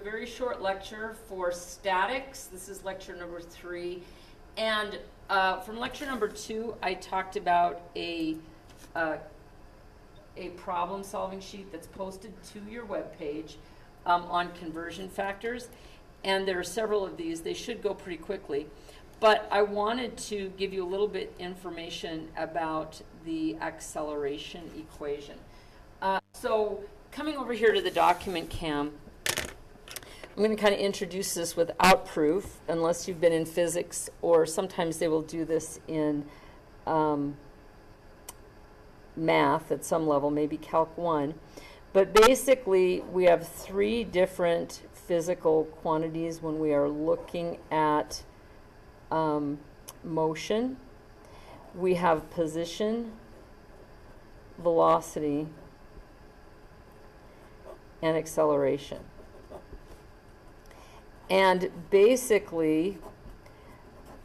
A very short lecture for statics. This is lecture number 3. And from lecture number 2, I talked about a problem-solving sheet that's posted to your webpage on conversion factors. And there are several of these. They should go pretty quickly. But I wanted to give you a little bit information about the acceleration equation. So coming over here to the document cam, I'm going to kind of introduce this without proof, unless you've been in physics, or sometimes they will do this in math at some level, maybe Calc 1. But basically, we have 3 different physical quantities when we are looking at motion. We have position, velocity, and acceleration. And basically,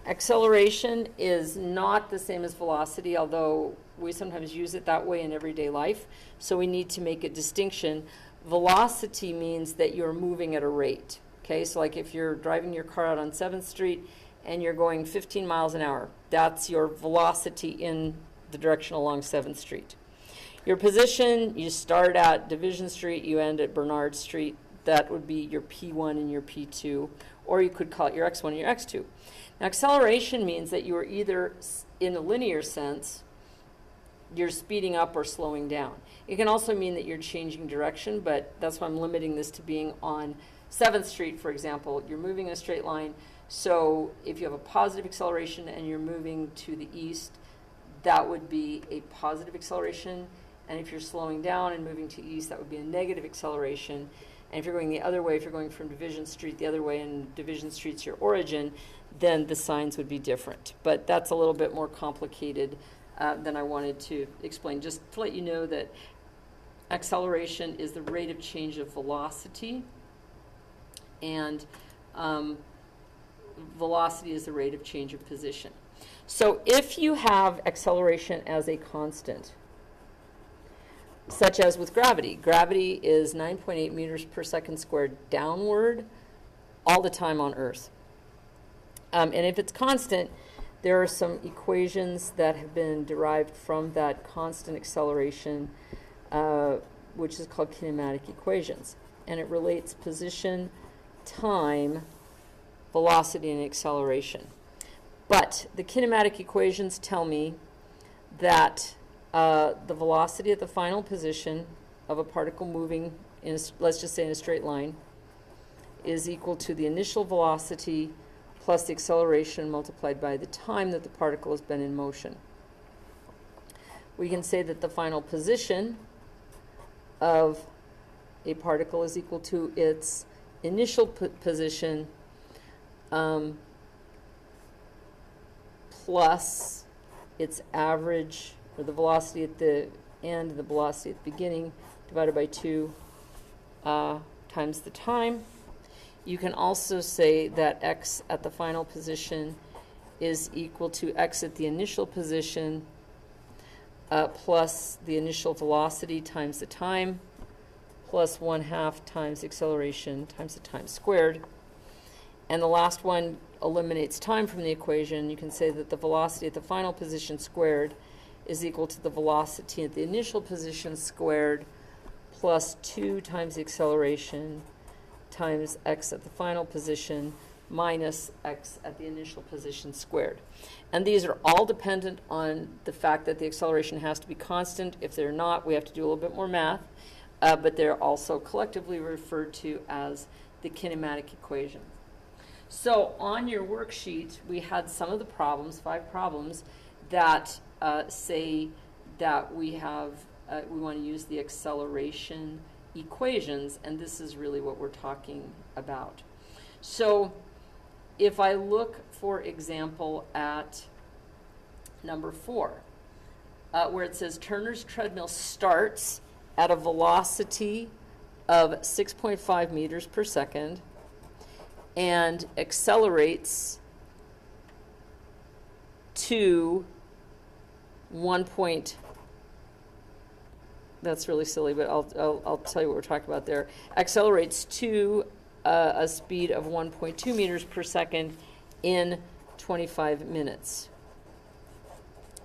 acceleration is not the same as velocity, although we sometimes use it that way in everyday life. So we need to make a distinction. Velocity means that you're moving at a rate. Okay, so like if you're driving your car out on 7th Street and you're going 15 miles an hour, that's your velocity in the direction along 7th Street. Your position, you start at Division Street, you end at Bernard Street. That would be your P1 and your P2, or you could call it your X1 and your X2. Now, acceleration means that you are either, in a linear sense, you're speeding up or slowing down. It can also mean that you're changing direction, but that's why I'm limiting this to being on 7th Street, for example. You're moving in a straight line, so if you have a positive acceleration and you're moving to the east, that would be a positive acceleration. And if you're slowing down and moving to east, that would be a negative acceleration. And if you're going the other way, if you're going from Division Street the other way and Division Street's your origin, then the signs would be different. But that's a little bit more complicated than I wanted to explain. Just to let you know that acceleration is the rate of change of velocity, and velocity is the rate of change of position. So if you have acceleration as a constant, such as with gravity. Gravity is 9.8 meters per second squared downward all the time on Earth. And if it's constant, there are some equations that have been derived from that constant acceleration, which is called kinematic equations. And it relates position, time, velocity, and acceleration. But the kinematic equations tell me that the velocity at the final position of a particle moving, let's just say in a straight line, is equal to the initial velocity plus the acceleration multiplied by the time that the particle has been in motion. We can say that the final position of a particle is equal to its initial position plus its average, or the velocity at the end and the velocity at the beginning, divided by 2 times the time. You can also say that x at the final position is equal to x at the initial position plus the initial velocity times the time plus 1/2 times acceleration times the time squared. And the last one eliminates time from the equation. You can say that the velocity at the final position squared is equal to the velocity at the initial position squared plus 2 times the acceleration times x at the final position minus x at the initial position squared. And these are all dependent on the fact that the acceleration has to be constant. If they're not, we have to do a little bit more math, but they're also collectively referred to as the kinematic equation. So on your worksheet, we had some of the problems, 5 problems, that say that we want to use the acceleration equations, and this is really what we're talking about. So if I look, for example, at number 4, where it says Turner's treadmill starts at a velocity of 6.5 meters per second and accelerates to 1. That's really silly, but I'll tell you what we're talking about there. Accelerates to a speed of 1.2 meters per second in 25 minutes.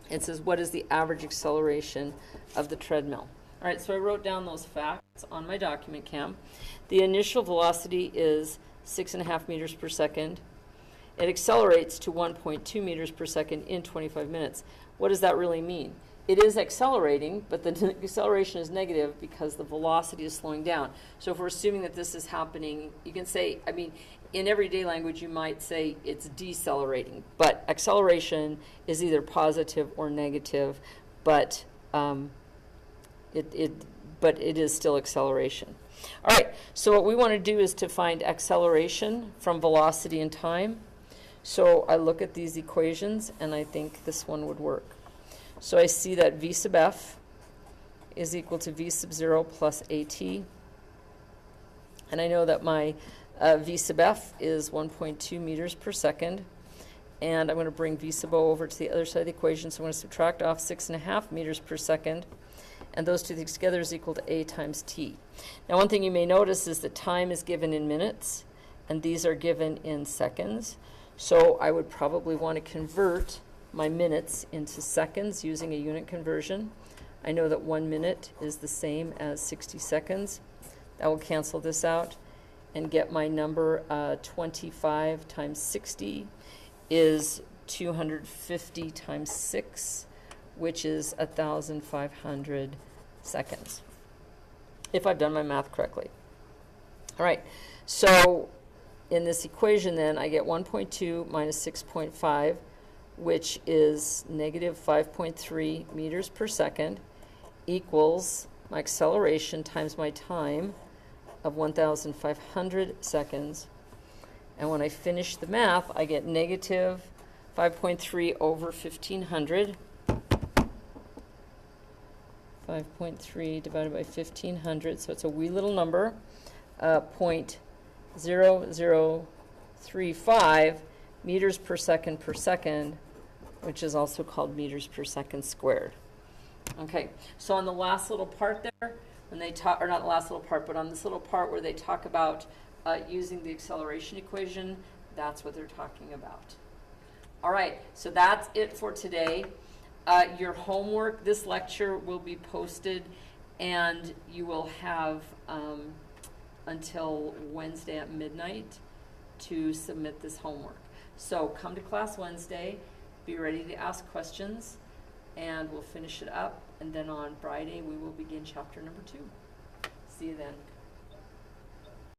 It says, what is the average acceleration of the treadmill? All right, so I wrote down those facts on my document cam. The initial velocity is 6.5 meters per second. It accelerates to 1.2 meters per second in 25 minutes. What does that really mean? It is accelerating, but the acceleration is negative because the velocity is slowing down. So if we're assuming that this is happening, you can say, I mean, in everyday language, you might say it's decelerating, but acceleration is either positive or negative, but it is still acceleration. All right, so what we want to do is to find acceleration from velocity and time. So I look at these equations, and I think this one would work. So I see that v sub f is equal to v sub 0 plus at. And I know that my v sub f is 1.2 meters per second. And I'm going to bring v sub o over to the other side of the equation. So I'm going to subtract off 6.5 meters per second. And those two things together is equal to a times t. Now, one thing you may notice is that time is given in minutes, and these are given in seconds. So I would probably want to convert my minutes into seconds using a unit conversion. I know that 1 minute is the same as 60 seconds. I will cancel this out and get my number 25 times 60 is 250 times 6, which is 1,500 seconds, if I've done my math correctly. All right, so in this equation then, I get 1.2 minus 6.5, which is negative 5.3 meters per second, equals my acceleration times my time of 1,500 seconds. And when I finish the math, I get negative 5.3 over 1,500. 5.3 divided by 1,500, so it's a wee little number, 0.0035 meters per second, which is also called meters per second squared. Okay, so on the last little part there, when they talk, or not the last little part, but on this little part where they talk about using the acceleration equation, that's what they're talking about. All right, so that's it for today. Your homework, this lecture will be posted, and you will have until Wednesday at midnight to submit this homework. So come to class Wednesday, be ready to ask questions, and we'll finish it up, and then on Friday we will begin chapter number 2. See you then.